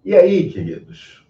E aí, queridos,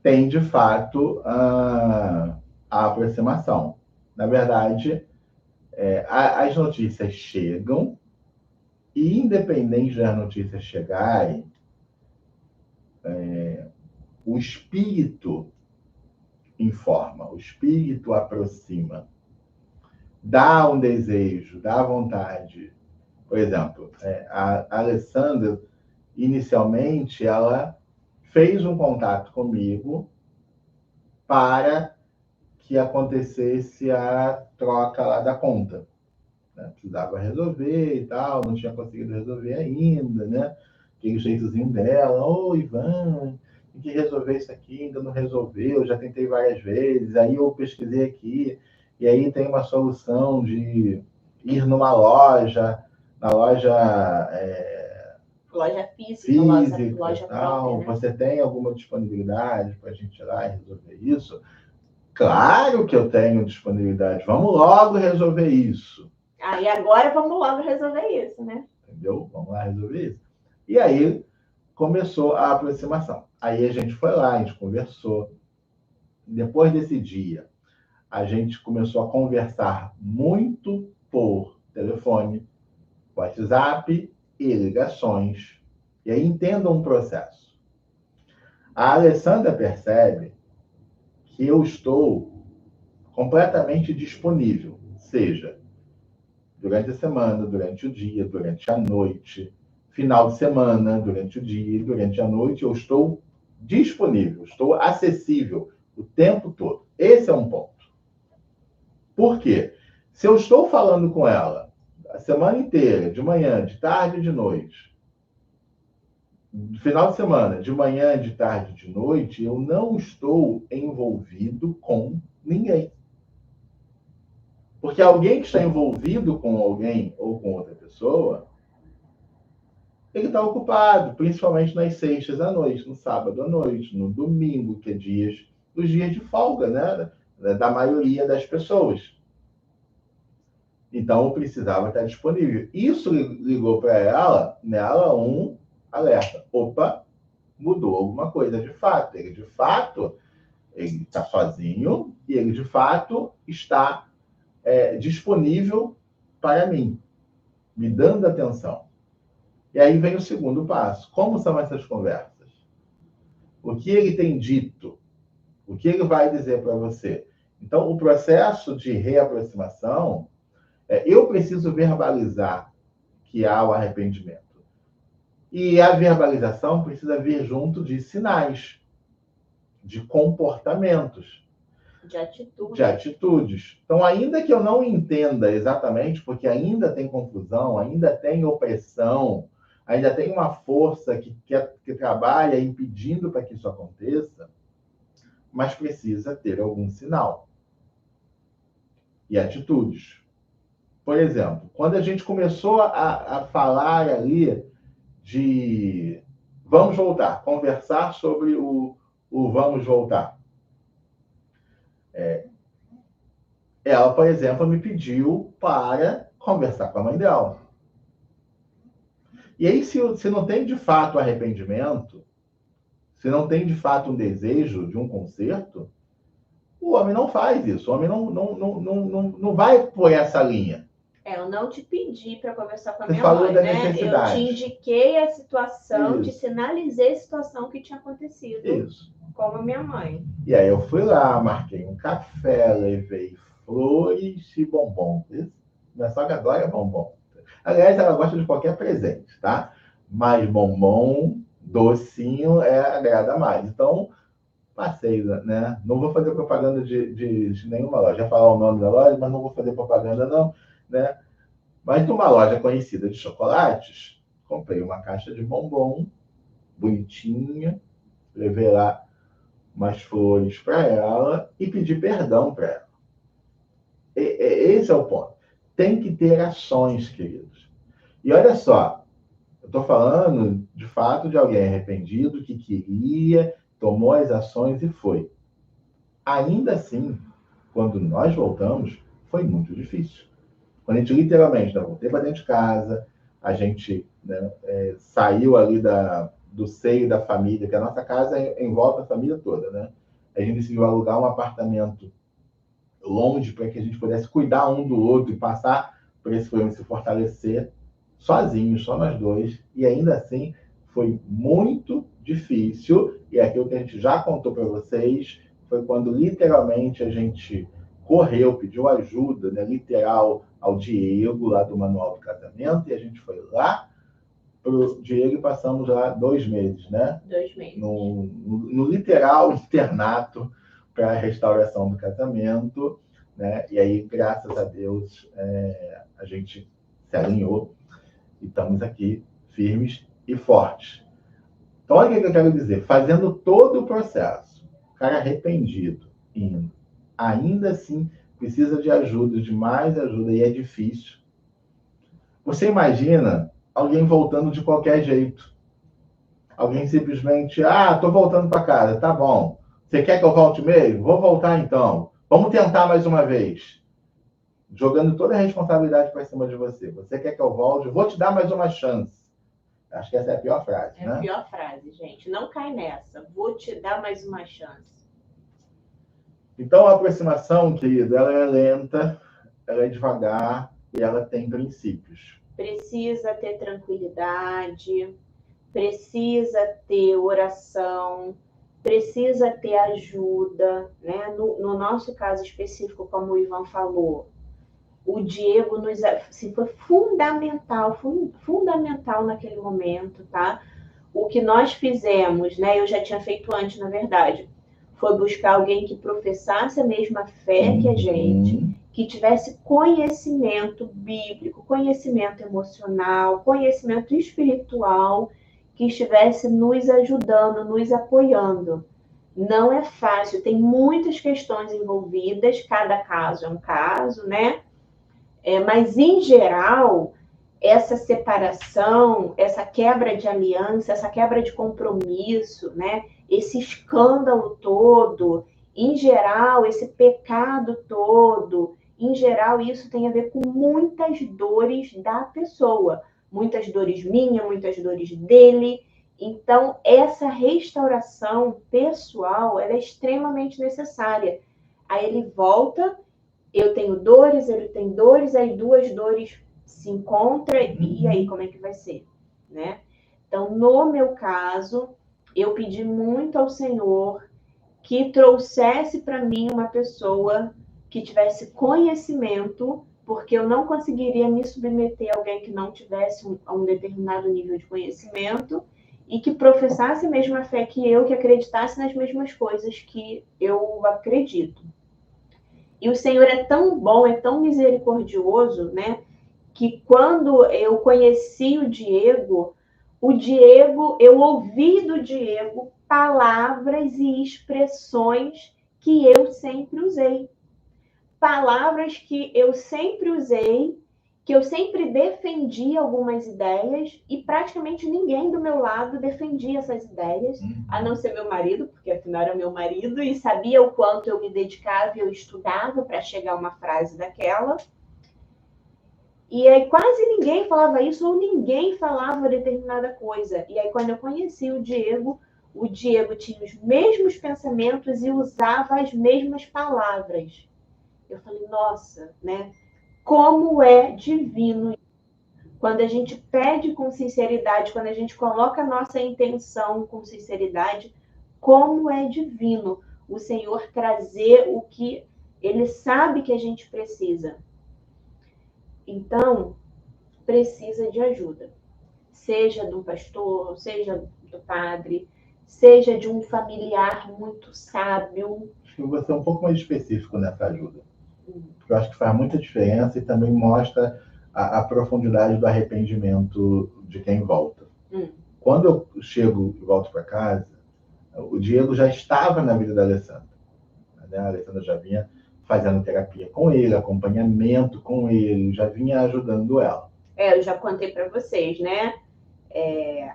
tem de fato a aproximação. Na verdade, as notícias chegam, e independente das notícias chegarem, o espírito informa, o espírito aproxima, dá um desejo, dá vontade. Por exemplo, a Alessandra, inicialmente, ela fez um contato comigo para que acontecesse a troca lá da conta. Né? Precisava resolver e tal, não tinha conseguido resolver ainda, né? Aquele jeitozinho dela, ô Ivan, tem que resolver isso aqui, ainda não resolveu, já tentei várias vezes, aí eu pesquisei aqui, e aí tem uma solução de ir numa loja, na loja Loja física, física tal, própria, né? Você tem alguma disponibilidade para a gente ir lá e resolver isso? Claro que eu tenho disponibilidade, vamos logo resolver isso. E agora vamos logo resolver isso, né? Entendeu? Vamos lá resolver isso. E aí começou a aproximação. Aí a gente foi lá, a gente conversou. Depois desse dia, a gente começou a conversar muito por telefone, WhatsApp e ligações. E aí entendam um processo. A Alessandra percebe que eu estou completamente disponível, seja durante a semana, durante o dia, durante a noite, final de semana, durante o dia e durante a noite, eu estou disponível, estou acessível o tempo todo. Esse é um ponto. Por quê? Se eu estou falando com ela a semana inteira, de manhã, de tarde e de noite, no final de semana, de manhã, de tarde e de noite, eu não estou envolvido com ninguém. Porque alguém que está envolvido com alguém ou com outra pessoa, ele está ocupado, principalmente nas sextas à noite, no sábado à noite, no domingo, que é os dias de folga, né? Da maioria das pessoas. Então, eu precisava estar disponível. Isso ligou para ela, nela, um alerta. Opa, mudou alguma coisa de fato. Ele, de fato, ele está sozinho e ele, de fato, está disponível para mim, me dando atenção. E aí vem o segundo passo. Como são essas conversas? O que ele tem dito? O que ele vai dizer para você? Então, o processo de reaproximação, eu preciso verbalizar que há o arrependimento. E a verbalização precisa vir junto de sinais, de comportamentos, de atitudes. Então, ainda que eu não entenda exatamente, porque ainda tem confusão, ainda tem opressão, ainda tem uma força que trabalha impedindo para que isso aconteça, mas precisa ter algum sinal e atitudes. Por exemplo, quando a gente começou a falar ali de vamos voltar, conversar sobre o vamos voltar. Ela, por exemplo, me pediu para conversar com a mãe dela. E aí, se não tem de fato arrependimento, se não tem de fato um desejo de um conserto, o homem não faz isso. O homem não vai por essa linha. Eu não te pedi para conversar com a minha mãe, né? Eu te indiquei a situação, te sinalizei a situação que tinha acontecido. Isso. Com a minha mãe. E aí eu fui lá, marquei um café, levei flores e bombom. Minha sogra adora bombom. Aliás, ela gosta de qualquer presente, tá? Mas bombom, docinho, agrada mais. Então, passei, né? Não vou fazer propaganda de nenhuma loja. Já falar o nome da loja, mas não vou fazer propaganda, não, né? Mas numa loja conhecida de chocolates, comprei uma caixa de bombom, bonitinha, levei lá umas flores para ela e pedi perdão para ela. Esse é o ponto. Tem que ter ações, queridos. E olha só, eu estou falando de fato de alguém arrependido que queria, tomou as ações e foi. Ainda assim, quando nós voltamos, foi muito difícil. Quando a gente literalmente voltei para dentro de casa, a gente, né, saiu ali do seio da família, que a nossa casa envolve a família toda, né? A gente decidiu alugar um apartamento longe para que a gente pudesse cuidar um do outro e passar por esse filme, se fortalecer sozinhos, só nós dois. E ainda assim foi muito difícil. E aquilo que a gente já contou para vocês foi quando literalmente a gente correu, pediu ajuda, né, literal, ao Diego, lá do Manual do Casamento, e a gente foi lá pro Diego e passamos lá 2 meses, né? 2 meses. No literal internato para a restauração do casamento, né? E aí, graças a Deus, a gente se alinhou e estamos aqui firmes e fortes. Então, olha o que eu quero dizer. Fazendo todo o processo, o cara arrependido, indo, ainda assim precisa de ajuda, de mais ajuda, e é difícil. Você imagina alguém voltando de qualquer jeito. Alguém simplesmente, tô voltando para casa, tá bom. Você quer que eu volte mesmo? Vou voltar então. Vamos tentar mais uma vez. Jogando toda a responsabilidade para cima de você. Você quer que eu volte? Vou te dar mais uma chance. Acho que essa é a pior frase, né? É a pior frase, gente. Não cai nessa. Vou te dar mais uma chance. Então, a aproximação, querido, ela é lenta, ela é devagar e ela tem princípios. Precisa ter tranquilidade, precisa ter oração, precisa ter ajuda, né? No nosso caso específico, como o Ivan falou, o Diego foi fundamental naquele momento, tá? O que nós fizemos, né? Eu já tinha feito antes, na verdade, foi buscar alguém que professasse a mesma fé que a gente, que tivesse conhecimento bíblico, conhecimento emocional, conhecimento espiritual, que estivesse nos ajudando, nos apoiando. Não é fácil, tem muitas questões envolvidas, cada caso é um caso, né? Mas, em geral, essa separação, essa quebra de aliança, essa quebra de compromisso, né? Esse escândalo todo, em geral, esse pecado todo, em geral, isso tem a ver com muitas dores da pessoa. Muitas dores minhas, muitas dores dele. Então, essa restauração pessoal, ela é extremamente necessária. Aí ele volta, eu tenho dores, ele tem dores, aí 2 dores se encontram, e aí como é que vai ser, né? Então, no meu caso, eu pedi muito ao Senhor que trouxesse para mim uma pessoa que tivesse conhecimento, porque eu não conseguiria me submeter a alguém que não tivesse um determinado nível de conhecimento e que professasse a mesma fé que eu, que acreditasse nas mesmas coisas que eu acredito. E o Senhor é tão bom, é tão misericordioso, né? Que quando eu conheci o Diego, eu ouvi do Diego palavras e expressões que eu sempre usei. Palavras que eu sempre usei, que eu sempre defendi algumas ideias, e praticamente ninguém do meu lado defendia essas ideias, a não ser meu marido, porque afinal era meu marido, e sabia o quanto eu me dedicava e eu estudava para chegar a uma frase daquela. E aí quase ninguém falava isso, ou ninguém falava determinada coisa. E aí quando eu conheci o Diego tinha os mesmos pensamentos e usava as mesmas palavras. Eu falei, nossa, né? Como é divino. Quando a gente pede com sinceridade, quando a gente coloca a nossa intenção com sinceridade, como é divino o Senhor trazer o que Ele sabe que a gente precisa. Então, precisa de ajuda. Seja do pastor, seja do padre, seja de um familiar muito sábio. Acho que você é um pouco mais específico nessa ajuda. Porque eu acho que faz muita diferença e também mostra a profundidade do arrependimento de quem volta. Quando eu chego e volto para casa, o Diego já estava na vida da Alessandra. Né? A Alessandra já vinha fazendo terapia com ele, acompanhamento com ele, já vinha ajudando ela. Eu já contei para vocês, né?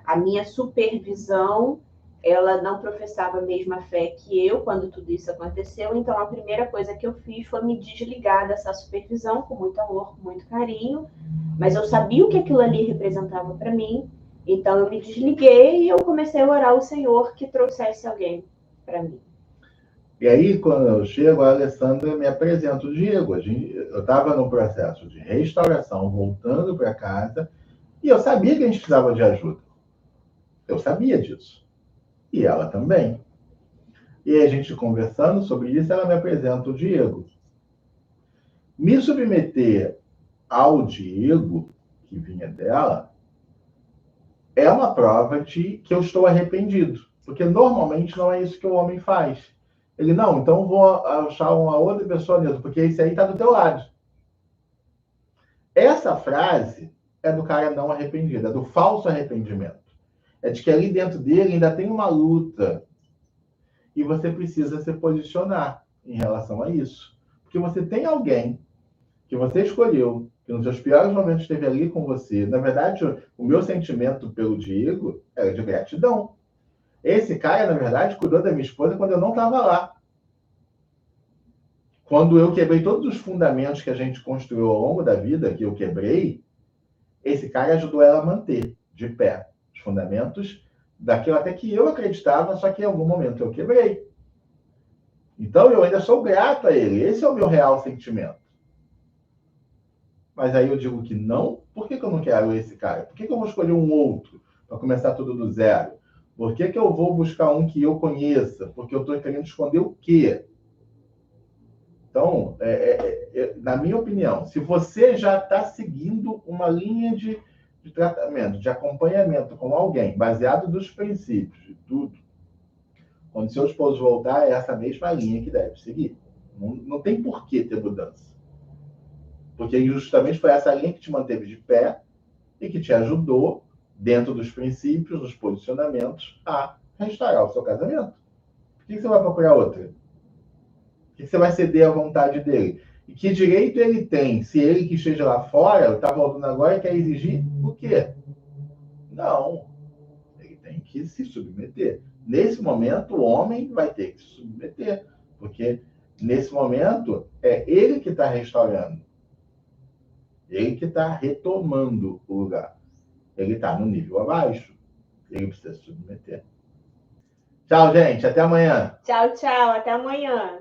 A minha supervisão, ela não professava a mesma fé que eu quando tudo isso aconteceu, então a primeira coisa que eu fiz foi me desligar dessa supervisão com muito amor, com muito carinho, mas eu sabia o que aquilo ali representava para mim, Então eu me desliguei e eu comecei a orar ao Senhor que trouxesse alguém para mim. E aí, quando eu chego, a Alessandra me apresenta o Diego. Eu estava no processo de restauração, voltando para casa, e eu sabia que a gente precisava de ajuda. Eu sabia disso. E ela também. E aí, a gente conversando sobre isso, ela me apresenta o Diego. Me submeter ao Diego, que vinha dela, é uma prova de que eu estou arrependido. Porque normalmente não é isso que o homem faz. Ele, não, então vou achar uma outra pessoa mesmo, porque esse aí está do teu lado. Essa frase é do cara não arrependido, é do falso arrependimento. É de que ali dentro dele ainda tem uma luta. E você precisa se posicionar em relação a isso. Porque você tem alguém que você escolheu, que nos seus piores momentos esteve ali com você. Na verdade, o meu sentimento pelo Diego era de gratidão. Esse cara, na verdade, cuidou da minha esposa quando eu não estava lá. Quando eu quebrei todos os fundamentos que a gente construiu ao longo da vida, que eu quebrei, esse cara ajudou ela a manter de pé os fundamentos daquilo até que eu acreditava, só que em algum momento eu quebrei. Então eu ainda sou grato a ele. Esse é o meu real sentimento. Mas aí eu digo que não. Por que eu não quero esse cara? Por que eu vou escolher um outro para começar tudo do zero? Por que eu vou buscar um que eu conheça? Porque eu estou querendo esconder o quê? Então, na minha opinião, se você já está seguindo uma linha de tratamento, de acompanhamento com alguém, baseado nos princípios de tudo, quando seu esposo voltar, é essa mesma linha que deve seguir. Não tem por que ter mudança. Porque justamente foi essa linha que te manteve de pé e que te ajudou, dentro dos princípios, dos posicionamentos, a restaurar o seu casamento. Por que você vai procurar outra? Que você vai ceder à vontade dele? E que direito ele tem, se ele que esteja lá fora, está voltando agora e quer exigir o quê? Não. Ele tem que se submeter. Nesse momento, o homem vai ter que se submeter. Porque, nesse momento, é ele que está restaurando. Ele que está retomando o lugar. Ele está no nível abaixo. Ele precisa se submeter. Tchau, gente. Até amanhã. Tchau, tchau. Até amanhã.